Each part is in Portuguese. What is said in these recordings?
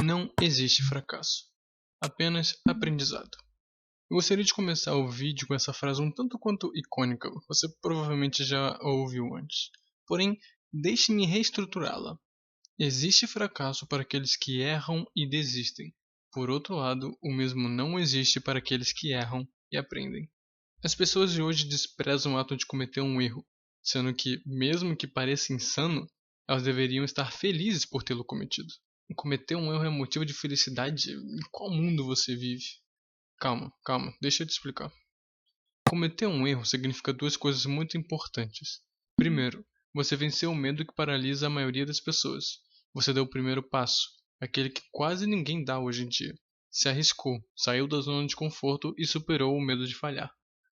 Não existe fracasso, apenas aprendizado. Eu gostaria de começar o vídeo com essa frase um tanto quanto icônica, você provavelmente já a ouviu antes. Porém, deixe-me reestruturá-la. Existe fracasso para aqueles que erram e desistem. Por outro lado, o mesmo não existe para aqueles que erram e aprendem. As pessoas de hoje desprezam o ato de cometer um erro, sendo que, mesmo que pareça insano, elas deveriam estar felizes por tê-lo cometido. Cometer um erro é motivo de felicidade? Em qual mundo você vive? Calma, deixa eu te explicar. Cometer um erro significa duas coisas muito importantes. Primeiro, você venceu o medo que paralisa a maioria das pessoas. Você deu o primeiro passo, aquele que quase ninguém dá hoje em dia. Se arriscou, saiu da zona de conforto e superou o medo de falhar.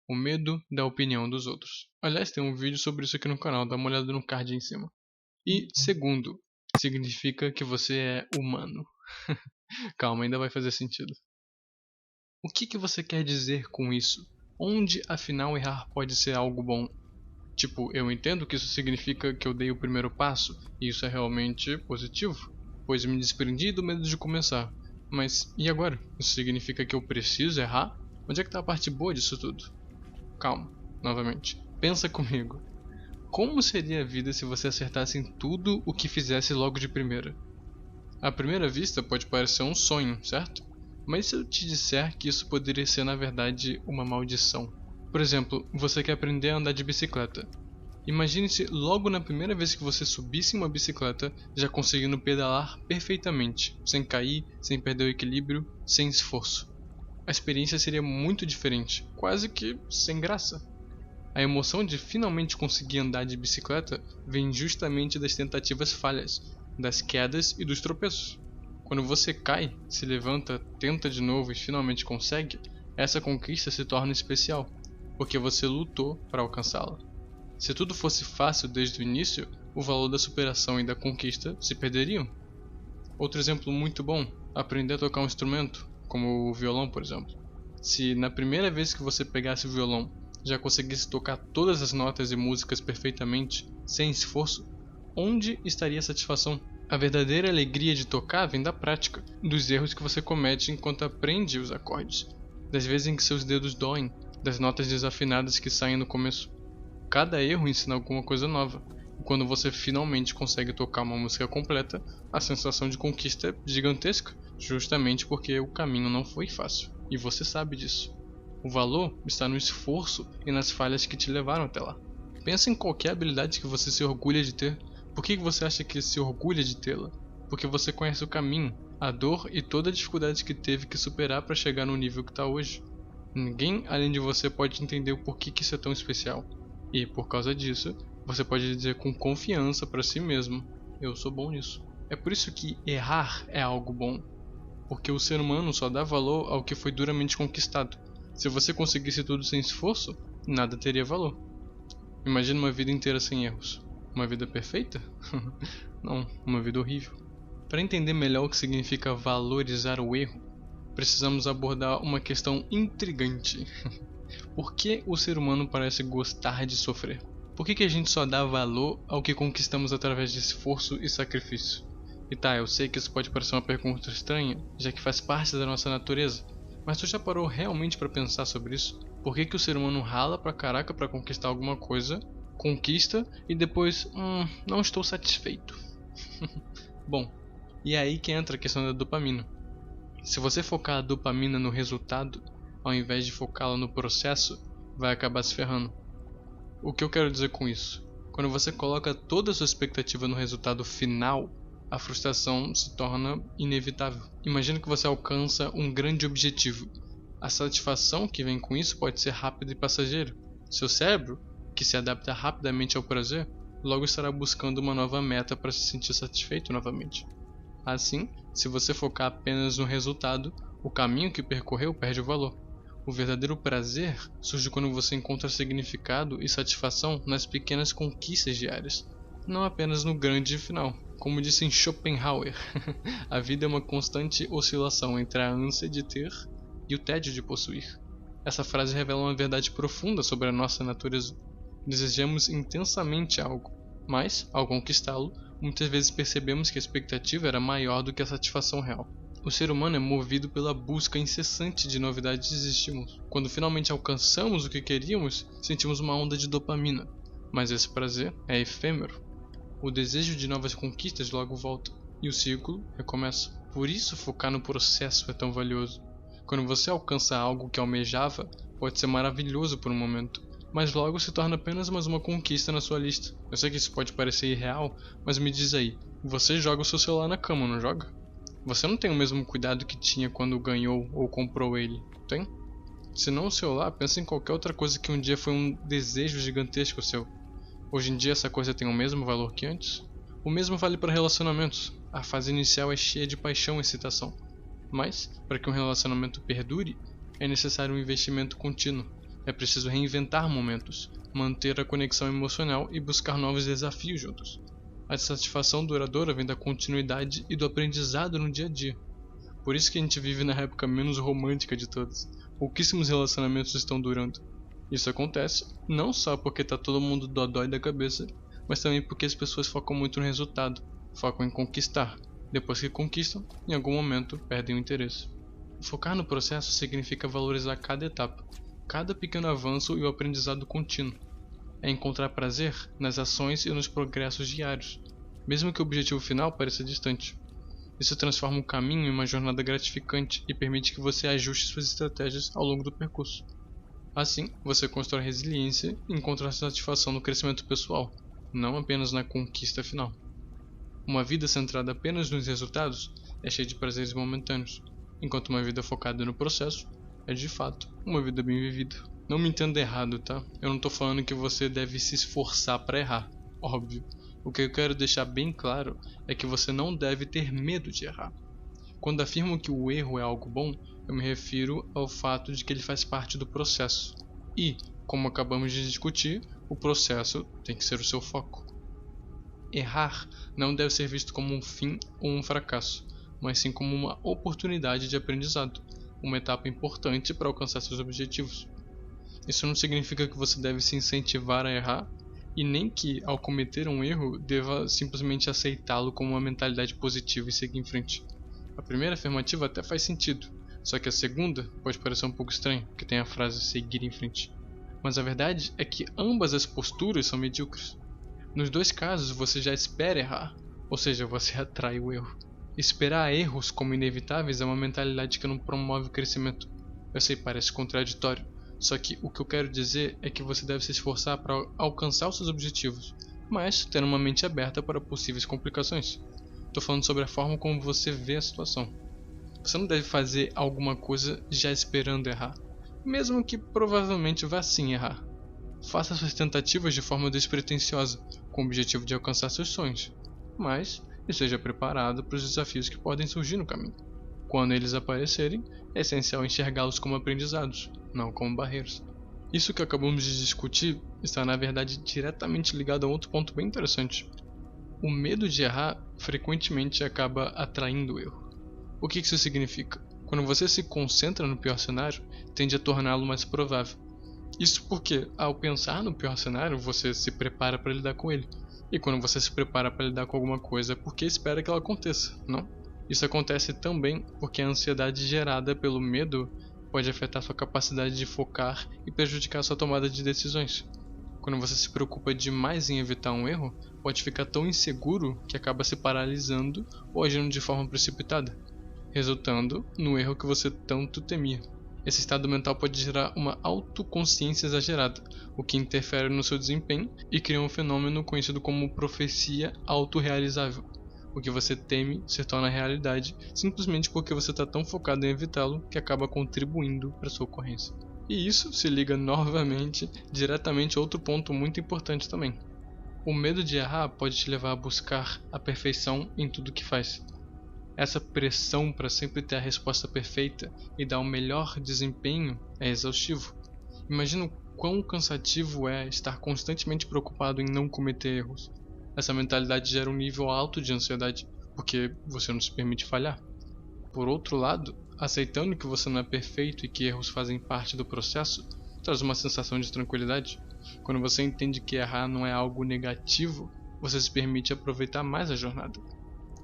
O medo da opinião dos outros. Aliás, tem um vídeo sobre isso aqui no canal, dá uma olhada no card aí em cima. E segundo, significa que você é humano. Calma, ainda vai fazer sentido. O que você quer dizer com isso? Onde, afinal, errar pode ser algo bom? Tipo, eu entendo que isso significa que eu dei o primeiro passo, e isso é realmente positivo, pois me desprendi do medo de começar. Mas, e agora? Isso significa que eu preciso errar? Onde é que está a parte boa disso tudo? Calma, novamente. Pensa comigo. Como seria a vida se você acertasse em tudo o que fizesse logo de primeira? À primeira vista pode parecer um sonho, certo? Mas se eu te disser que isso poderia ser na verdade uma maldição? Por exemplo, você quer aprender a andar de bicicleta. Imagine se logo na primeira vez que você subisse em uma bicicleta, já conseguindo pedalar perfeitamente, sem cair, sem perder o equilíbrio, sem esforço. A experiência seria muito diferente, quase que sem graça. A emoção de finalmente conseguir andar de bicicleta vem justamente das tentativas falhas, das quedas e dos tropeços. Quando você cai, se levanta, tenta de novo e finalmente consegue, essa conquista se torna especial, porque você lutou para alcançá-la. Se tudo fosse fácil desde o início, o valor da superação e da conquista se perderiam. Outro exemplo muito bom, aprender a tocar um instrumento, como o violão, por exemplo. Se na primeira vez que você pegasse o violão, já conseguisse tocar todas as notas e músicas perfeitamente, sem esforço, onde estaria a satisfação? A verdadeira alegria de tocar vem da prática, dos erros que você comete enquanto aprende os acordes, das vezes em que seus dedos doem, das notas desafinadas que saem no começo. Cada erro ensina alguma coisa nova, e quando você finalmente consegue tocar uma música completa, a sensação de conquista é gigantesca, justamente porque o caminho não foi fácil, e você sabe disso. O valor está no esforço e nas falhas que te levaram até lá. Pensa em qualquer habilidade que você se orgulha de ter. Por que você acha que se orgulha de tê-la? Porque você conhece o caminho, a dor e toda a dificuldade que teve que superar para chegar no nível que está hoje. Ninguém além de você pode entender o porquê que isso é tão especial. E, por causa disso, você pode dizer com confiança para si mesmo: eu sou bom nisso. É por isso que errar é algo bom. Porque o ser humano só dá valor ao que foi duramente conquistado. Se você conseguisse tudo sem esforço, nada teria valor. Imagina uma vida inteira sem erros. Uma vida perfeita? Não, uma vida horrível. Para entender melhor o que significa valorizar o erro, precisamos abordar uma questão intrigante. Por que o ser humano parece gostar de sofrer? Por que a gente só dá valor ao que conquistamos através de esforço e sacrifício? E tá, eu sei que isso pode parecer uma pergunta estranha, já que faz parte da nossa natureza, mas tu já parou realmente para pensar sobre isso? Por que o ser humano rala pra caraca para conquistar alguma coisa, conquista e depois, não estou satisfeito? Bom, e é aí que entra a questão da dopamina. Se você focar a dopamina no resultado, ao invés de focá-la no processo, vai acabar se ferrando. O que eu quero dizer com isso? Quando você coloca toda a sua expectativa no resultado final, a frustração se torna inevitável. Imagina que você alcança um grande objetivo. A satisfação que vem com isso pode ser rápida e passageira. Seu cérebro, que se adapta rapidamente ao prazer, logo estará buscando uma nova meta para se sentir satisfeito novamente. Assim, se você focar apenas no resultado, o caminho que percorreu perde o valor. O verdadeiro prazer surge quando você encontra significado e satisfação nas pequenas conquistas diárias, não apenas no grande final. Como disse em Schopenhauer, a vida é uma constante oscilação entre a ânsia de ter e o tédio de possuir. Essa frase revela uma verdade profunda sobre a nossa natureza. Desejamos intensamente algo, mas, ao conquistá-lo, muitas vezes percebemos que a expectativa era maior do que a satisfação real. O ser humano é movido pela busca incessante de novidades e estímulos. Quando finalmente alcançamos o que queríamos, sentimos uma onda de dopamina. Mas esse prazer é efêmero. O desejo de novas conquistas logo volta, e o ciclo recomeça. Por isso focar no processo é tão valioso. Quando você alcança algo que almejava, pode ser maravilhoso por um momento, mas logo se torna apenas mais uma conquista na sua lista. Eu sei que isso pode parecer irreal, mas me diz aí, você joga o seu celular na cama, não joga? Você não tem o mesmo cuidado que tinha quando ganhou ou comprou ele, tem? Se não o celular, pensa em qualquer outra coisa que um dia foi um desejo gigantesco seu. Hoje em dia essa coisa tem o mesmo valor que antes? O mesmo vale para relacionamentos. A fase inicial é cheia de paixão e excitação. Mas, para que um relacionamento perdure, é necessário um investimento contínuo. É preciso reinventar momentos, manter a conexão emocional e buscar novos desafios juntos. A satisfação duradoura vem da continuidade e do aprendizado no dia a dia. Por isso que a gente vive na época menos romântica de todas. Pouquíssimos relacionamentos estão durando. Isso acontece não só porque tá todo mundo dodói da cabeça, mas também porque as pessoas focam muito no resultado, focam em conquistar. Depois que conquistam, em algum momento perdem o interesse. Focar no processo significa valorizar cada etapa, cada pequeno avanço e o aprendizado contínuo. É encontrar prazer nas ações e nos progressos diários, mesmo que o objetivo final pareça distante. Isso transforma o caminho em uma jornada gratificante e permite que você ajuste suas estratégias ao longo do percurso. Assim, você constrói resiliência e encontra satisfação no crescimento pessoal, não apenas na conquista final. Uma vida centrada apenas nos resultados é cheia de prazeres momentâneos, enquanto uma vida focada no processo é de fato uma vida bem vivida. Não me entenda errado, tá? Eu não tô falando que você deve se esforçar para errar, óbvio. O que eu quero deixar bem claro é que você não deve ter medo de errar. Quando afirmo que o erro é algo bom, eu me refiro ao fato de que ele faz parte do processo. E, como acabamos de discutir, o processo tem que ser o seu foco. Errar não deve ser visto como um fim ou um fracasso, mas sim como uma oportunidade de aprendizado, uma etapa importante para alcançar seus objetivos. Isso não significa que você deve se incentivar a errar, e nem que, ao cometer um erro, deva simplesmente aceitá-lo como uma mentalidade positiva e seguir em frente. A primeira afirmativa até faz sentido, só que a segunda pode parecer um pouco estranha, porque tem a frase seguir em frente. Mas a verdade é que ambas as posturas são medíocres. Nos dois casos você já espera errar, ou seja, você atrai o erro. Esperar erros como inevitáveis é uma mentalidade que não promove o crescimento. Eu sei, parece contraditório, só que o que eu quero dizer é que você deve se esforçar para alcançar os seus objetivos, mas tendo uma mente aberta para possíveis complicações. Estou falando sobre a forma como você vê a situação. Você não deve fazer alguma coisa já esperando errar, mesmo que provavelmente vá sim errar. Faça suas tentativas de forma despretensiosa, com o objetivo de alcançar seus sonhos, mas esteja preparado para os desafios que podem surgir no caminho. Quando eles aparecerem, é essencial enxergá-los como aprendizados, não como barreiras. Isso que acabamos de discutir está na verdade diretamente ligado a outro ponto bem interessante. O medo de errar frequentemente acaba atraindo o erro. O que isso significa? Quando você se concentra no pior cenário, tende a torná-lo mais provável. Isso porque, ao pensar no pior cenário, você se prepara para lidar com ele. E quando você se prepara para lidar com alguma coisa, é porque espera que ela aconteça, não? Isso acontece também porque a ansiedade gerada pelo medo pode afetar sua capacidade de focar e prejudicar sua tomada de decisões. Quando você se preocupa demais em evitar um erro, pode ficar tão inseguro que acaba se paralisando ou agindo de forma precipitada, resultando no erro que você tanto temia. Esse estado mental pode gerar uma autoconsciência exagerada, o que interfere no seu desempenho e cria um fenômeno conhecido como profecia autorrealizável. O que você teme se torna realidade simplesmente porque você está tão focado em evitá-lo que acaba contribuindo para sua ocorrência. E isso se liga novamente diretamente a outro ponto muito importante também. O medo de errar pode te levar a buscar a perfeição em tudo que faz. Essa pressão para sempre ter a resposta perfeita e dar o melhor desempenho é exaustivo. Imagina o quão cansativo é estar constantemente preocupado em não cometer erros. Essa mentalidade gera um nível alto de ansiedade, porque você não se permite falhar. Por outro lado, aceitando que você não é perfeito e que erros fazem parte do processo, traz uma sensação de tranquilidade. Quando você entende que errar não é algo negativo, você se permite aproveitar mais a jornada.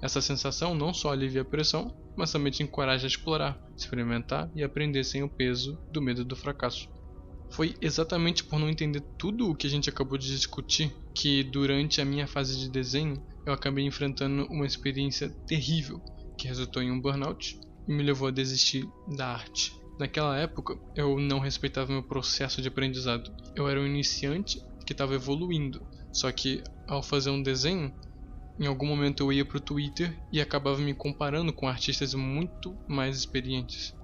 Essa sensação não só alivia a pressão, mas também te encoraja a explorar, experimentar e aprender sem o peso do medo do fracasso. Foi exatamente por não entender tudo o que a gente acabou de discutir que, durante a minha fase de desenho, eu acabei enfrentando uma experiência terrível que resultou em um burnout e me levou a desistir da arte. Naquela época, eu não respeitava meu processo de aprendizado. Eu era um iniciante que estava evoluindo, só que, ao fazer um desenho, em algum momento eu ia pro Twitter e acabava me comparando com artistas muito mais experientes.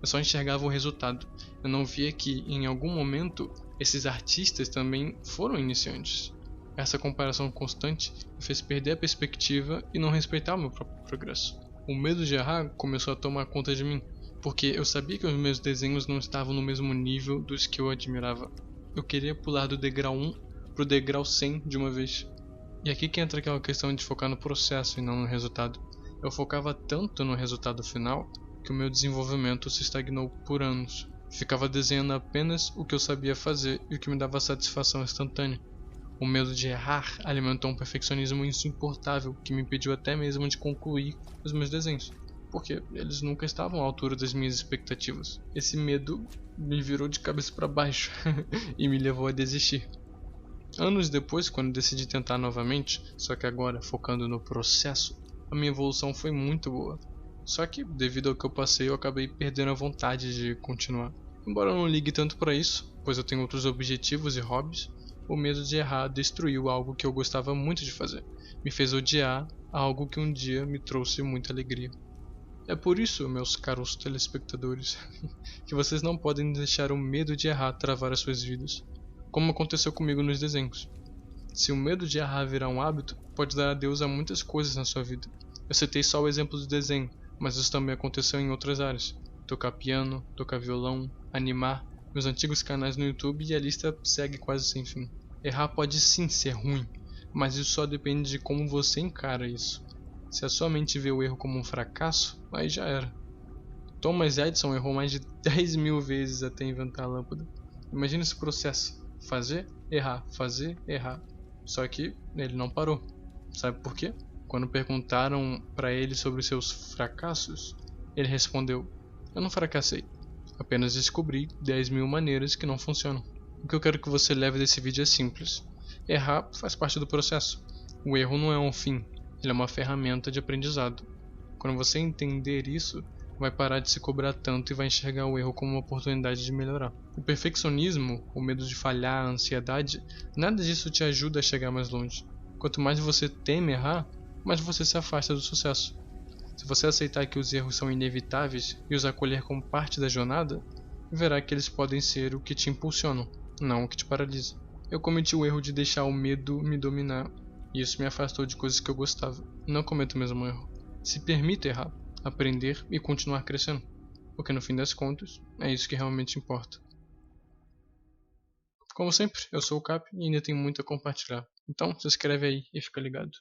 Eu só enxergava o resultado. Eu não via que, em algum momento, esses artistas também foram iniciantes. Essa comparação constante me fez perder a perspectiva e não respeitar o meu próprio progresso. O medo de errar começou a tomar conta de mim, porque eu sabia que os meus desenhos não estavam no mesmo nível dos que eu admirava. Eu queria pular do degrau 1 pro degrau 100 de uma vez. E aqui que entra aquela questão de focar no processo e não no resultado. Eu focava tanto no resultado final que o meu desenvolvimento se estagnou por anos. Ficava desenhando apenas o que eu sabia fazer e o que me dava satisfação instantânea. O medo de errar alimentou um perfeccionismo insuportável que me impediu até mesmo de concluir os meus desenhos, porque eles nunca estavam à altura das minhas expectativas. Esse medo me virou de cabeça para baixo e me levou a desistir. Anos depois, quando decidi tentar novamente, só que agora focando no processo, a minha evolução foi muito boa. Só que, devido ao que eu passei, eu acabei perdendo a vontade de continuar. Embora eu não ligue tanto para isso, pois eu tenho outros objetivos e hobbies, o medo de errar destruiu algo que eu gostava muito de fazer. Me fez odiar algo que um dia me trouxe muita alegria. É por isso, meus caros telespectadores, que vocês não podem deixar o medo de errar travar as suas vidas, como aconteceu comigo nos desenhos. Se o medo de errar virar um hábito, pode dar adeus a muitas coisas na sua vida. Eu citei só o exemplo do desenho, mas isso também aconteceu em outras áreas. Tocar piano, tocar violão, animar, meus antigos canais no YouTube e a lista segue quase sem fim. Errar pode sim ser ruim, mas isso só depende de como você encara isso. Se a sua mente vê o erro como um fracasso, aí já era. Thomas Edison errou mais de 10 mil vezes até inventar a lâmpada. Imagina esse processo. Fazer, errar, fazer, errar. Só que ele não parou. Sabe por quê? Quando perguntaram para ele sobre seus fracassos, ele respondeu: eu não fracassei, apenas descobri 10 mil maneiras que não funcionam. O que eu quero que você leve desse vídeo é simples. Errar faz parte do processo. O erro não é um fim, ele é uma ferramenta de aprendizado. Quando você entender isso, vai parar de se cobrar tanto e vai enxergar o erro como uma oportunidade de melhorar. O perfeccionismo, o medo de falhar, a ansiedade, nada disso te ajuda a chegar mais longe. Quanto mais você teme errar, mais você se afasta do sucesso. Se você aceitar que os erros são inevitáveis e os acolher como parte da jornada, verá que eles podem ser o que te impulsionam, não o que te paralisa. Eu cometi o erro de deixar o medo me dominar, e isso me afastou de coisas que eu gostava. Não cometa o mesmo erro. Se permita errar, aprender e continuar crescendo, porque no fim das contas, é isso que realmente importa. Como sempre, eu sou o Cap e ainda tenho muito a compartilhar, então se inscreve aí e fica ligado.